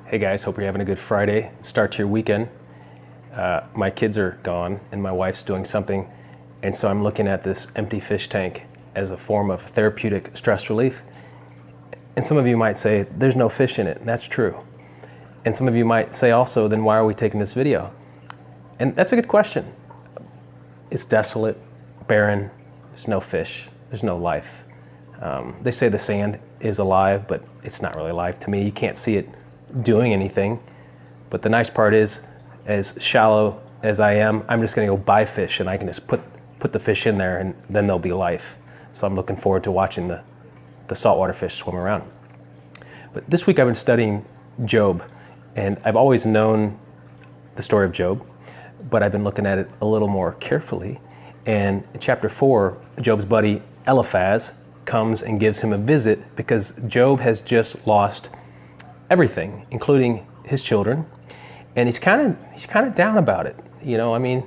Hey guys, hope you're having a good Friday. Start to your weekend. My kids are gone and my wife's doing something, and so I'm looking at this empty fish tank as a form of therapeutic stress relief. And some of you might say, there's no fish in it, and that's true. And some of you might say also, then why are we taking this video? And that's a good question. It's desolate, barren, there's no fish, there's no life. They say the sand is alive, but it's not really alive to me. You can't see it doing anything. But the nice part is, as shallow as I am, I'm just going to go buy fish and I can just put the fish in there and then there'll be life. So I'm looking forward to watching the saltwater fish swim around. But this week I've been studying Job, and I've always known the story of Job, but I've been looking at it a little more carefully. And in chapter 4, Job's buddy Eliphaz comes and gives him a visit because Job has just lost everything, including his children, and he's kind of down about it. You know, I mean,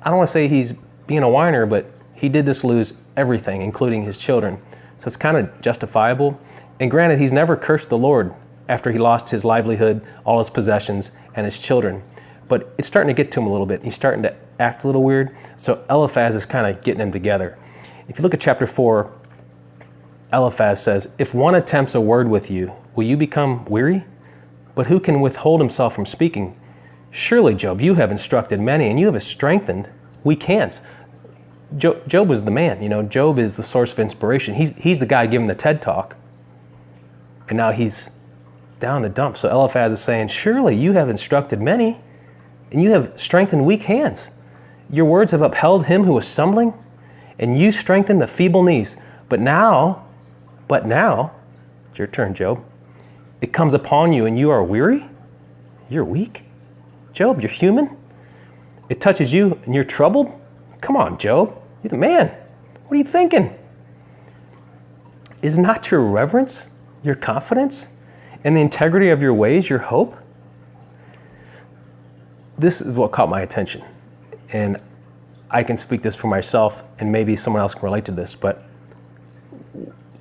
I don't want to say he's being a whiner, but he did just lose everything, including his children. So it's kind of justifiable. And granted, he's never cursed the Lord after he lost his livelihood, all his possessions, and his children. But it's starting to get to him a little bit. He's starting to act a little weird. So Eliphaz is kind of getting him together. If you look at chapter 4, Eliphaz says, "If one attempts a word with you, will you become weary? But who can withhold himself from speaking? Surely, Job, you have instructed many, and you have strengthened. We can't." Job was the man. You know, Job is the source of inspiration. He's the guy giving the TED Talk. And now he's down in the dumps. So Eliphaz is saying, surely you have instructed many, and you have strengthened weak hands. Your words have upheld him who was stumbling, and you strengthened the feeble knees. But now, it's your turn, Job. It comes upon you and you are weary? You're weak? Job, you're human? It touches you and you're troubled? Come on, Job. You're the man. What are you thinking? Is not your reverence, your confidence, and the integrity of your ways your hope? This is what caught my attention. And I can speak this for myself, and maybe someone else can relate to this, but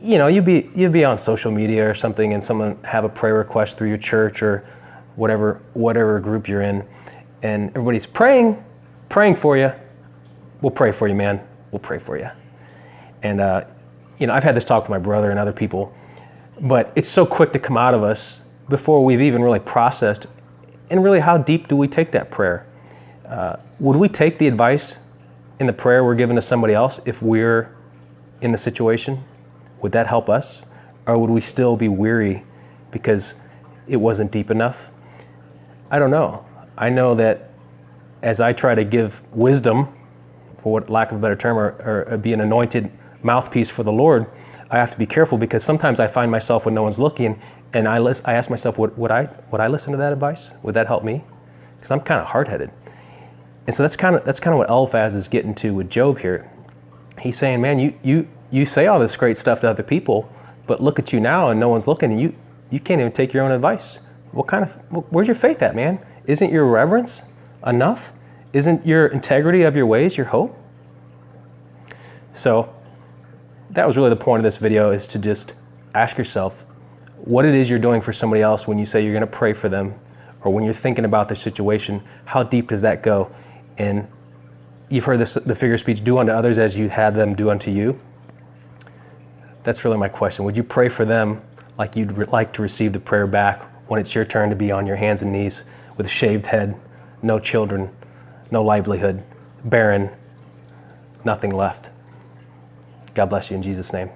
you know, you'd be on social media or something, and someone have a prayer request through your church or whatever group you're in, and everybody's praying for you. We'll pray for you, man. We'll pray for you. And you know, I've had this talk with my brother and other people, but it's so quick to come out of us before we've even really processed. And really, how deep do we take that prayer? Would we take the advice in the prayer we're giving to somebody else if we're in the situation? Would that help us? Or would we still be weary because it wasn't deep enough? I don't know. I know that as I try to give wisdom, for lack of a better term, or be an anointed mouthpiece for the Lord, I have to be careful because sometimes I find myself when no one's looking, and I ask myself, would I listen to that advice? Would that help me? Because I'm kind of hard-headed. And so that's kind of what Eliphaz is getting to with Job here. He's saying, man, you say all this great stuff to other people, but look at you now and no one's looking, and you can't even take your own advice. Where's your faith at, man? Isn't your reverence enough? Isn't your integrity of your ways your hope? So that was really the point of this video, is to just ask yourself what it is you're doing for somebody else when you say you're going to pray for them, or when you're thinking about their situation. How deep does that go? And you've heard the figure of speech, do unto others as you had them do unto you. That's really my question. Would you pray for them like you'd like to receive the prayer back when it's your turn to be on your hands and knees with a shaved head, no children, no livelihood, barren, nothing left? God bless you in Jesus' name.